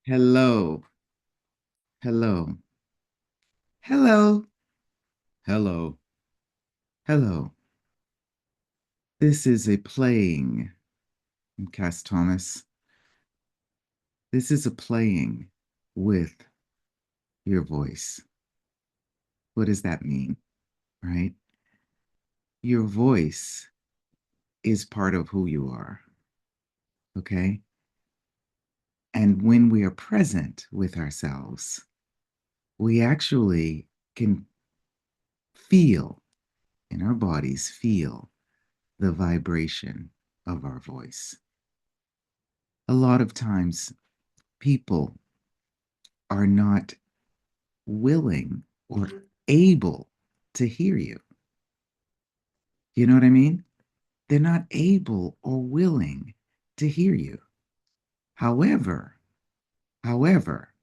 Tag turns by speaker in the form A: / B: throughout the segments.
A: Hello, hello, hello, hello, hello. This is a playing. I'm Kass Thomas. This is a playing with your voice. What does that mean, right? Your voice is part of who you are, okay? And when we are present with ourselves, we actually can feel in our bodies, feel the vibration of our voice. A lot of times, people are not willing or able to hear you. You know what I mean? They're not able or willing to hear you. However, however,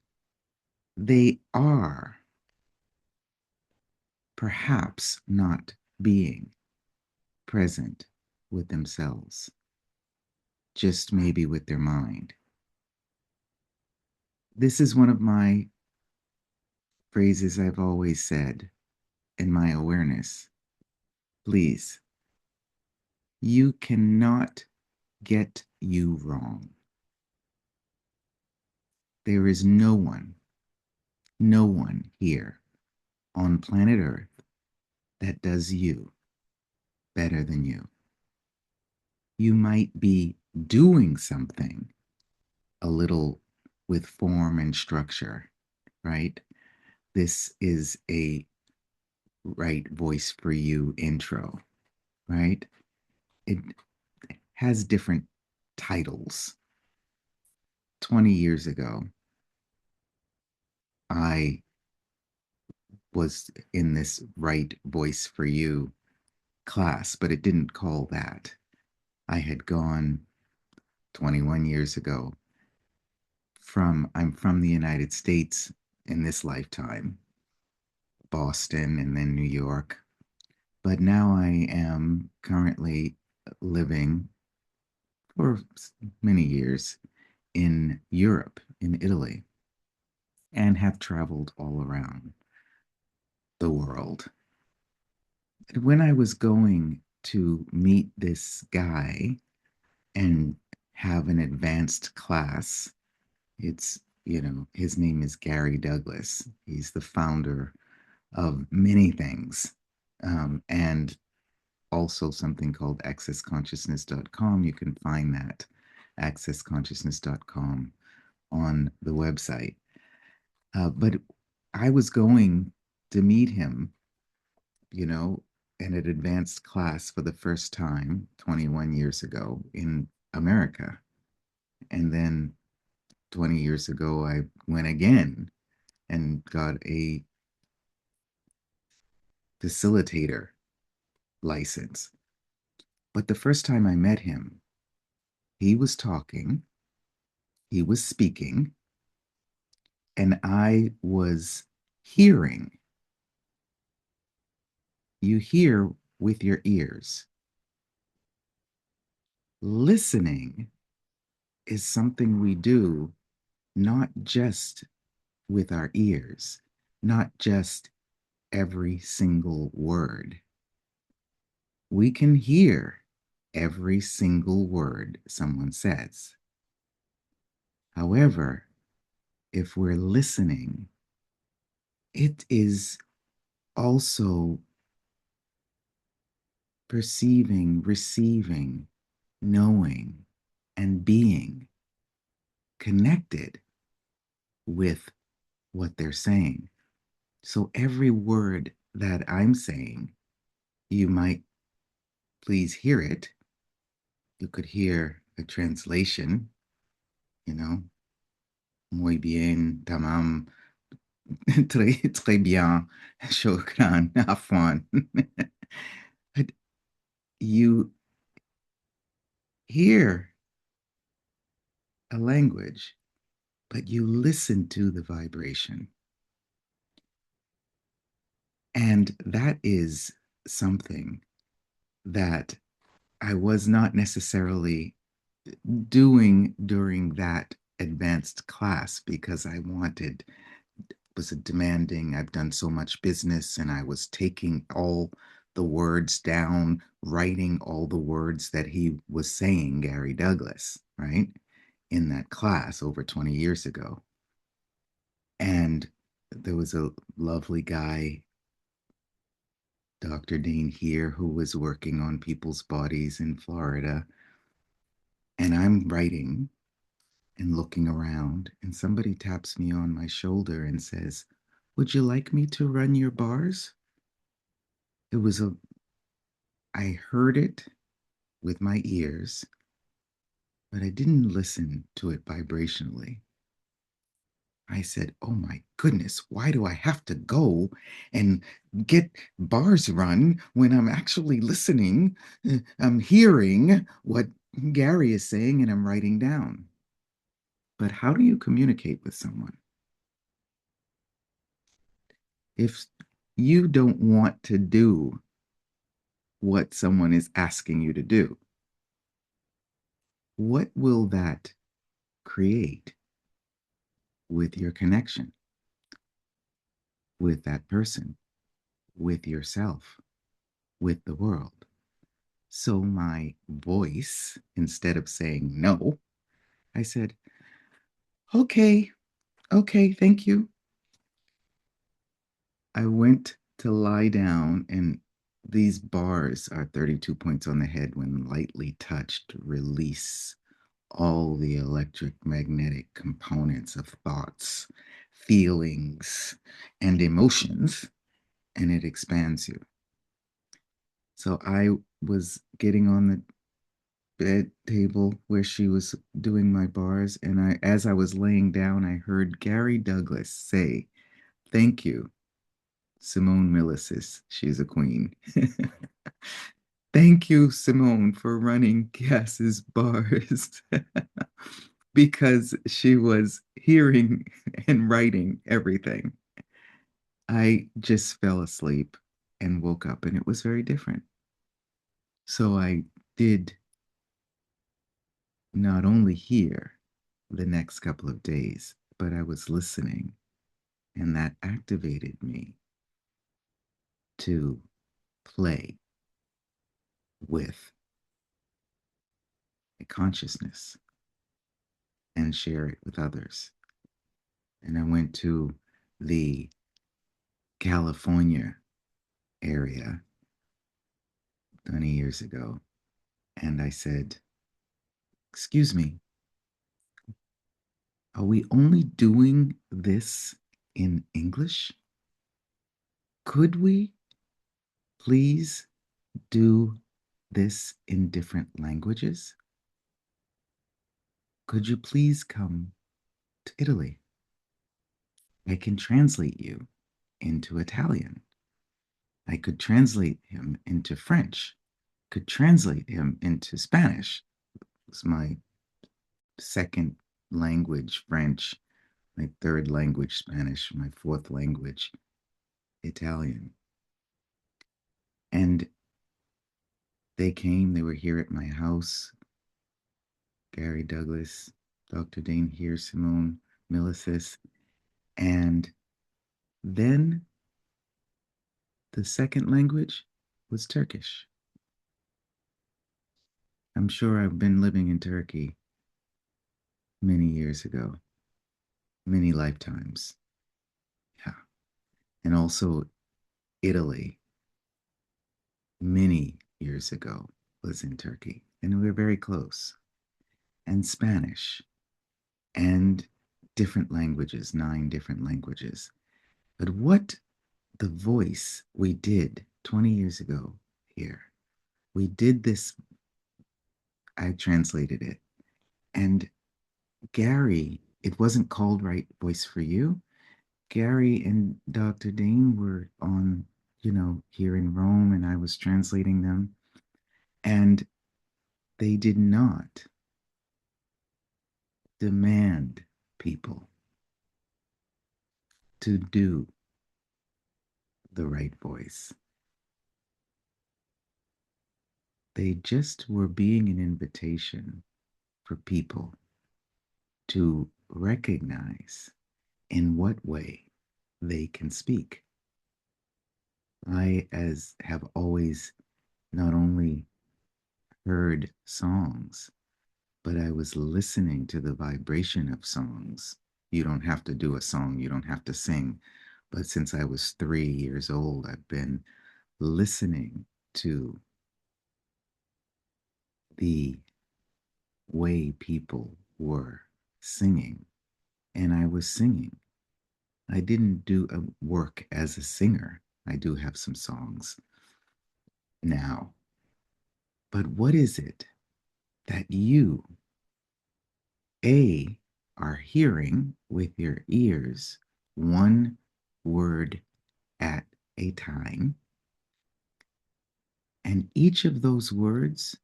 A: they are perhaps not being present with themselves, just maybe with their mind. This is one of my phrases I've always said in my awareness. Please, you cannot get you wrong. There is no one here on planet Earth that does you better than you. You might be doing something a little with form and structure, right? This is a right voice for you intro, right? It has different titles. 20 years ago, I was in this right voice for you class, but it didn't call that. I had gone 21 years ago I'm from the United States in this lifetime, Boston and then New York. But now I am currently living for many years in Europe, in Italy, and have traveled all around the world. And when I was going to meet this guy and have an advanced class, his name is Gary Douglas. He's the founder of many things, and also something called accessconsciousness.com. You can find that accessconsciousness.com on the website. But I was going to meet him, you know, in an advanced class for the first time 21 years ago in America. And then 20 years ago, I went again and got a facilitator license. But the first time I met him, he was talking, he was speaking, and I was hearing. You hear with your ears. Listening is something we do not just with our ears, not just every single word. We can hear every single word someone says. However, if we're listening, it is also perceiving, receiving, knowing, and being connected with what they're saying. So every word that I'm saying, you might please hear it. You could hear a translation, you know, muy bien, tamam, très bien, shukran, afwan. But you hear a language, but you listen to the vibration. And that is something that I was not necessarily doing during that advanced class because I wanted was a demanding. I've done so much business and I was taking all the words down, writing all the words that he was saying, Gary Douglas, right? In that class over 20 years ago. And there was a lovely guy, Dr. Dane here, who was working on people's bodies in Florida. And I'm writing and looking around, and somebody taps me on my shoulder and says, "Would you like me to run your bars?" It was a, I heard it with my ears, but I didn't listen to it vibrationally. I said, "Oh my goodness, why do I have to go and get bars run when I'm actually listening? I'm hearing what Gary is saying and I'm writing down." But how do you communicate with someone? If you don't want to do what someone is asking you to do, what will that create with your connection with that person, with yourself, with the world? So my voice, instead of saying no, I said, "Okay, okay, thank you." I went to lie down, and these bars are 32 points on the head when lightly touched, release all the electric magnetic components of thoughts, feelings, and emotions, and it expands you. So I was getting on the bed table where she was doing my bars, and as I was laying down, I heard Gary Douglas say, "Thank you, Simone Milicis. She's a queen." "Thank you, Simone, for running Cass's bars." Because she was hearing and writing everything. I just fell asleep and woke up, and it was very different. So I did not only hear the next couple of days, but I was listening, and that activated me to play with a consciousness and share it with others. And I went to the California area 20 years ago, and I said, "Excuse me, are we only doing this in English? Could we please do this in different languages? Could you please come to Italy? I can translate you into Italian. I could translate him into French, could translate him into Spanish." It's my second language, French, my third language, Spanish, my fourth language, Italian. And they came, they were here at my house. Gary Douglas, Dr. Dane here, Simone Milicis. And then the second language was Turkish. I'm sure I've been living in Turkey many years ago, many lifetimes. Yeah. And also Italy, many years ago, was in Turkey. And we were very close. And Spanish and different languages, 9 different languages. But what the voice we did 20 years ago here, we did this, I translated it. And Gary, it wasn't called Right Voice for You. Gary and Dr. Dane were on, here in Rome, and I was translating them. And they did not demand people to do the right voice. They just were being an invitation for people to recognize in what way they can speak. I as have always not only heard songs, but I was listening to the vibration of songs. You don't have to do a song, you don't have to sing. But since I was 3 years old, I've been listening to the way people were singing, and I was singing. I didn't do a work as a singer. I do have some songs now. But what is it that you, A, are hearing with your ears one word at a time? And each of those words,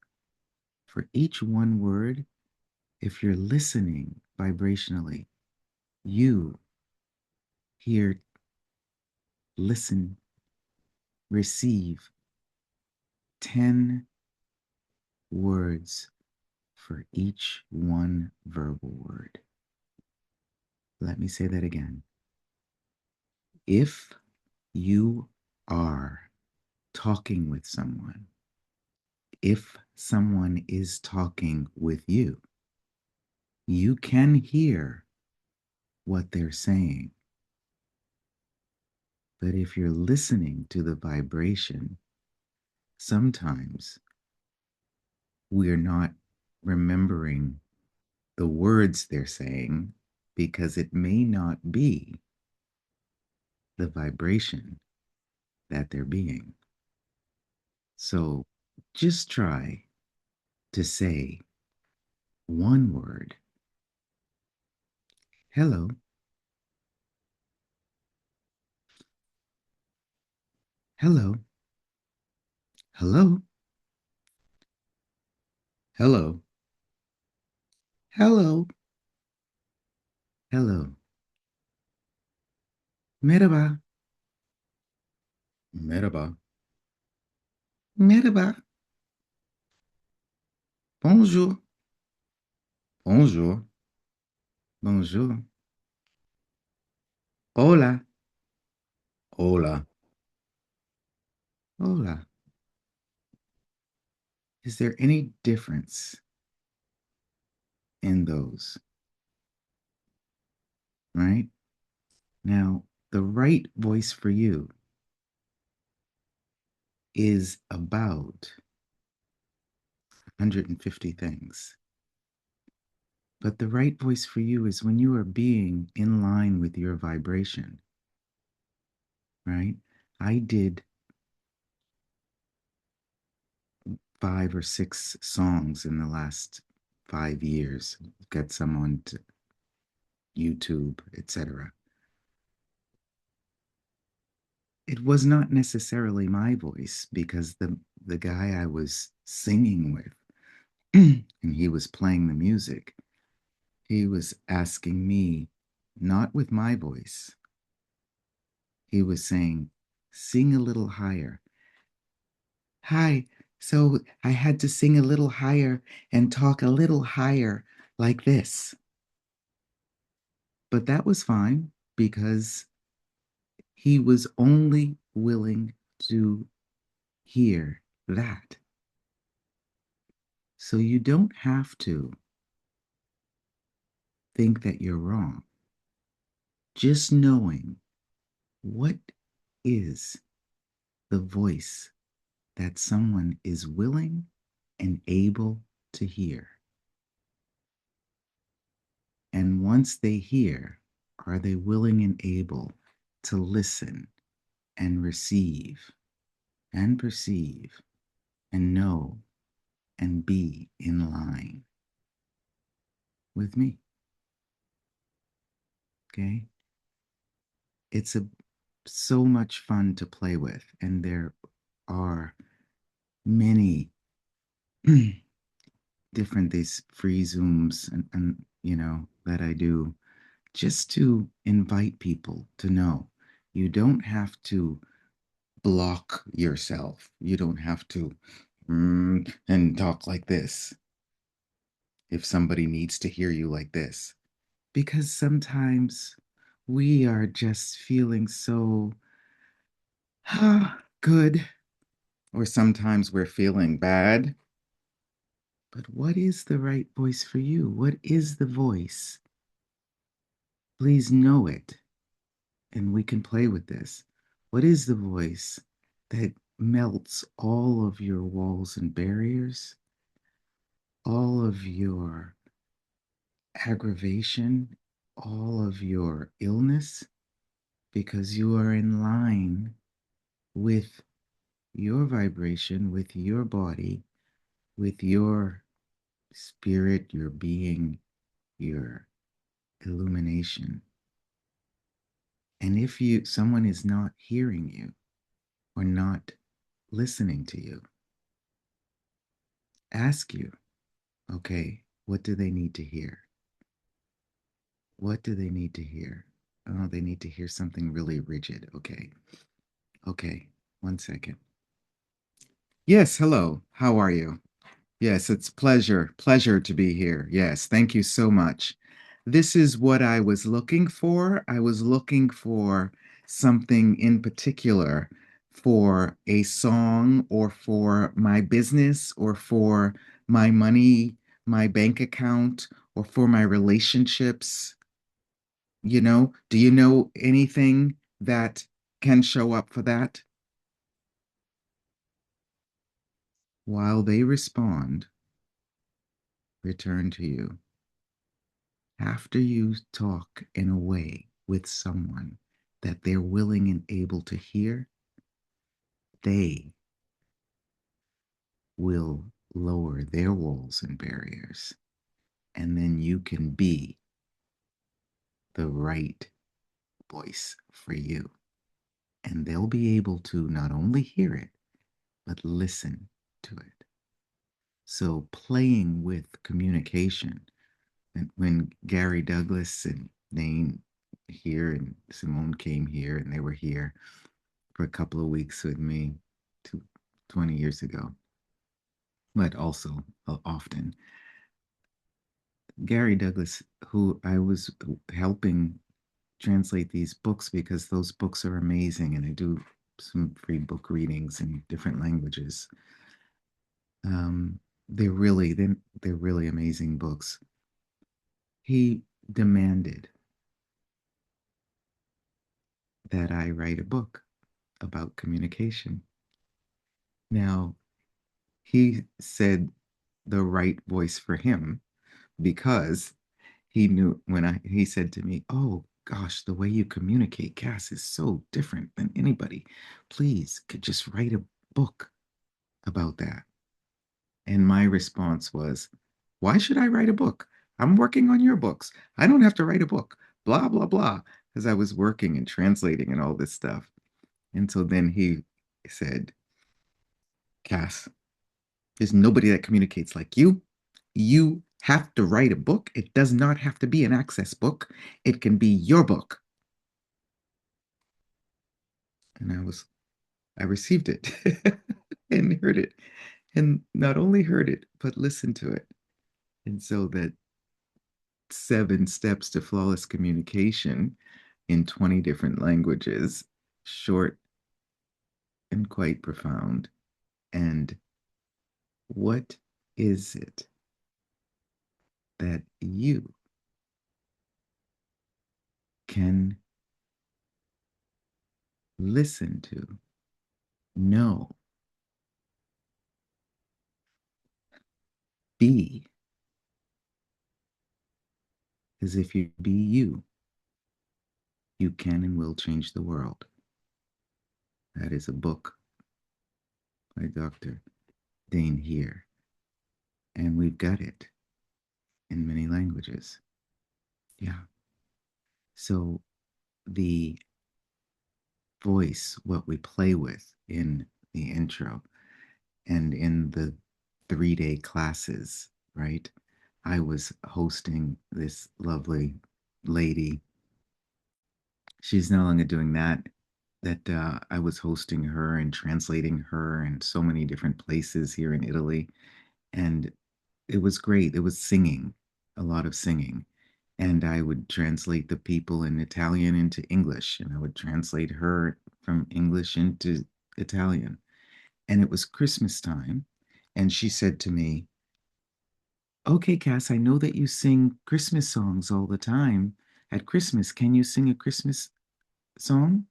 A: for each one word, if you're listening vibrationally, you hear, listen, receive 10 words for each one verbal word. Let me say that again. If you are talking with someone, if someone is talking with you, you can hear what they're saying. But if you're listening to the vibration, sometimes we're not remembering the words they're saying because it may not be the vibration that they're being. So just try to say one word. Hello, hello, hello, hello, hello, hello. Merhaba, merhaba, merhaba. Bonjour, bonjour, bonjour. Hola, hola, hola. Is there any difference in those? Right? Now, the right voice for you is about 150 things. But the right voice for you is when you are being in line with your vibration, right? I did 5 or 6 songs in the last 5 years, got some on YouTube, etc. It was not necessarily my voice because the guy I was singing with and he was playing the music, he was asking me, not with my voice, he was saying, sing a little higher. Hi. So I had to sing a little higher and talk a little higher like this. But that was fine because he was only willing to hear that. So you don't have to think that you're wrong. Just knowing what is the voice that someone is willing and able to hear. And once they hear, are they willing and able to listen and receive and perceive and know and be in line with me? Okay? It's so much fun to play with, and there are many different these free zooms and that I do just to invite people to know you don't have to block yourself. You don't have to and talk like this if somebody needs to hear you like this. because sometimes we are just feeling so good, or sometimes we're feeling bad. But what is the right voice for you? What is the voice? Please know it, and we can play with this. What is the voice that melts all of your walls and barriers, all of your aggravation, all of your illness, because you are in line with your vibration, with your body, with your spirit, your being, your illumination. And if someone is not hearing you or not listening to you, ask you, okay, what do they need to hear? What do they need to hear? Oh, they need to hear something really rigid. Okay. Okay. 1 second. Yes, hello. How are you? Yes, it's pleasure to be here. Yes, thank you so much. This is what I was looking for. I was looking for something in particular, for a song or for my business or for my money, my bank account, or for my relationships. Do you know anything that can show up for that? While they respond, return to you. After you talk in a way with someone that they're willing and able to hear, they will lower their walls and barriers. And then you can be the right voice for you. And they'll be able to not only hear it, but listen to it. So playing with communication, and when Gary Douglas and Dane here and Simone came here and they were here for a couple of weeks with me 20 years ago, but also often. Gary Douglas, who I was helping translate these books because those books are amazing, and I do some free book readings in different languages. Um, they're really amazing books. He demanded that I write a book about communication. Now, he said the right voice for him because he knew when he said to me, "Oh gosh, the way you communicate, Kass, is so different than anybody. Please, could just write a book about that." And my response was, "Why should I write a book? I'm working on your books. I don't have to write a book." Blah blah blah, because I was working and translating and all this stuff. And so then he said, "Kass, there's nobody that communicates like you. You have to write a book. It does not have to be an access book. It can be your book." And I received it and heard it. And not only heard it, but listened to it. And so that 7 steps to flawless communication in 20 different languages, short and quite profound. And what is it that you can listen to, know, be? As if you be you, you can and will change the world. That is a book by Dr. Dane here. And we've got it in many languages. Yeah. So the voice, what we play with in the intro and in the 3-day classes, right? I was hosting this lovely lady. She's no longer doing that. I was hosting her and translating her in so many different places here in Italy. And it was great. It was singing, a lot of singing. And I would translate the people in Italian into English, and I would translate her from English into Italian. And it was Christmas time. And she said to me, "Okay, Cass, I know that you sing Christmas songs all the time. At Christmas, can you sing a Christmas song?"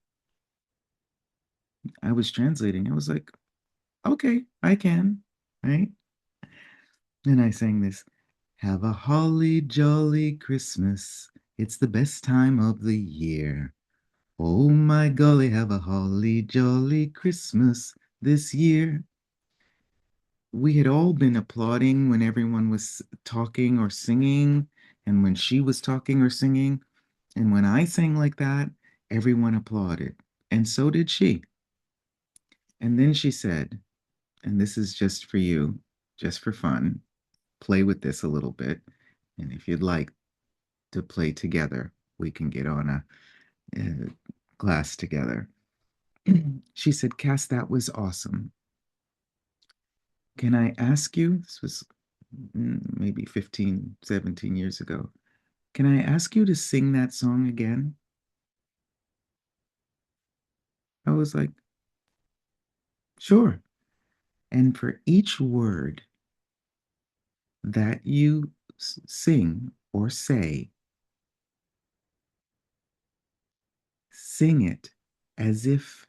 A: I was translating. I was like, "Okay, I can." Right? And I sang this: "Have a holly jolly Christmas. It's the best time of the year. Oh my golly, have a holly jolly Christmas this year." We had all been applauding when everyone was talking or singing, and when she was talking or singing. And when I sang like that, everyone applauded. And so did she. And then she said, and this is just for you, just for fun, play with this a little bit. And if you'd like to play together, we can get on a class together. She said, "Cass, that was awesome. Can I ask you?" This was maybe 15, 17 years ago. "Can I ask you to sing that song again?" I was like, "Sure." And for each word that you sing or say, sing it as if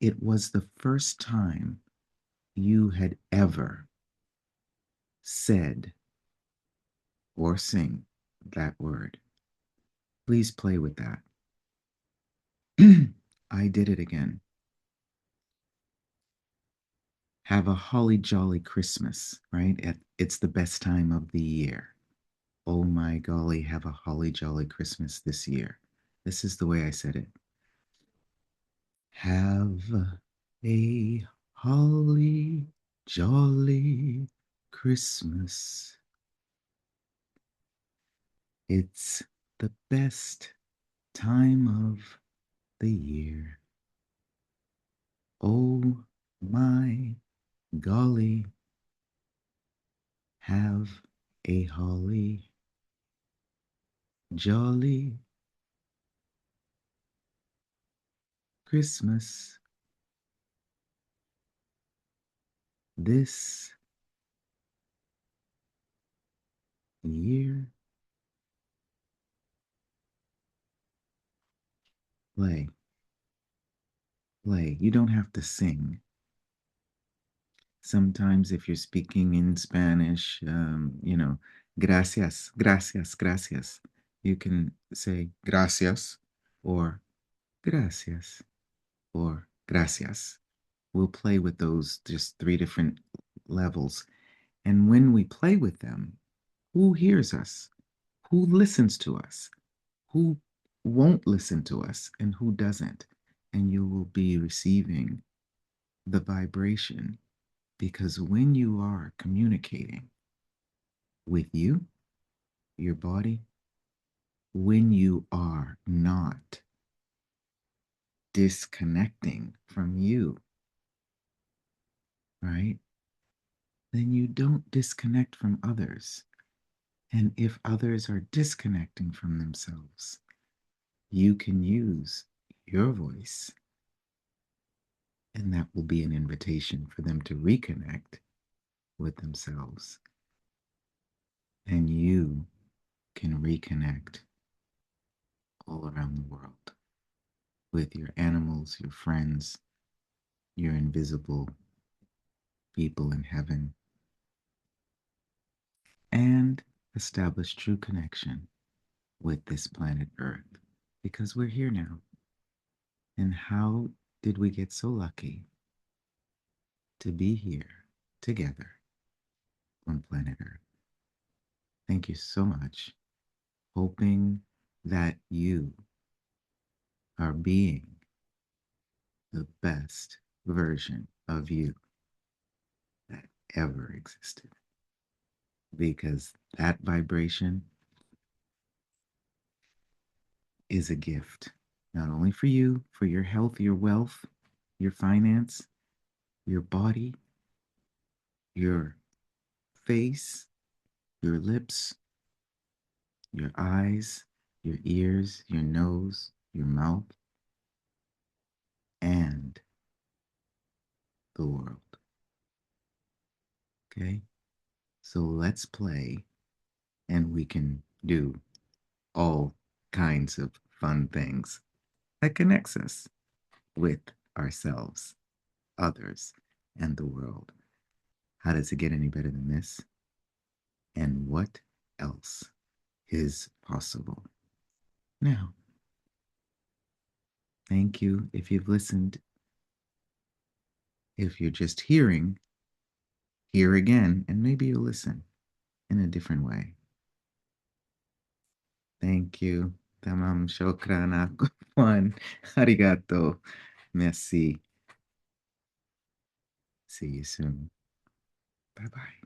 A: it was the first time you had ever said or sing that word. Please play with that. I did it again. Have a holly jolly Christmas, right? It's the best time of the year. Oh my golly, have a holly jolly Christmas this year. This is the way I said it. Have a holly jolly Christmas. It's the best time of the year. Oh my golly, have a holly jolly Christmas this year. Play, play. You don't have to sing. Sometimes, if you're speaking in Spanish, gracias, gracias, gracias, you can say gracias or gracias or gracias. We'll play with those just three different levels. And when we play with them, who hears us? Who listens to us? Who won't listen to us? And who doesn't? And you will be receiving the vibration, because when you are communicating with you, your body, when you are not disconnecting from you, right, then you don't disconnect from others. And if others are disconnecting from themselves, you can use your voice, and that will be an invitation for them to reconnect with themselves. And you can reconnect all around the world with your animals, your friends, your invisible people in heaven, and establish true connection with this planet Earth, because we're here now. And how did we get so lucky to be here together on planet Earth? Thank you so much. Hoping that you are being the best version of you that ever existed, because that vibration is a gift, not only for you, for your health, your wealth, your finance, your body, your face, your lips, your eyes, your ears, your nose, your mouth, and the world. Okay? So let's play and we can do all kinds of fun things that connects us with ourselves, others, and the world. How does it get any better than this? And what else is possible? Now, thank you if you've listened. If you're just hearing, hear again, and maybe you'll listen in a different way. Thank you. Tamam, shokran, afwan. Arigato. Merci. See you soon. Bye bye.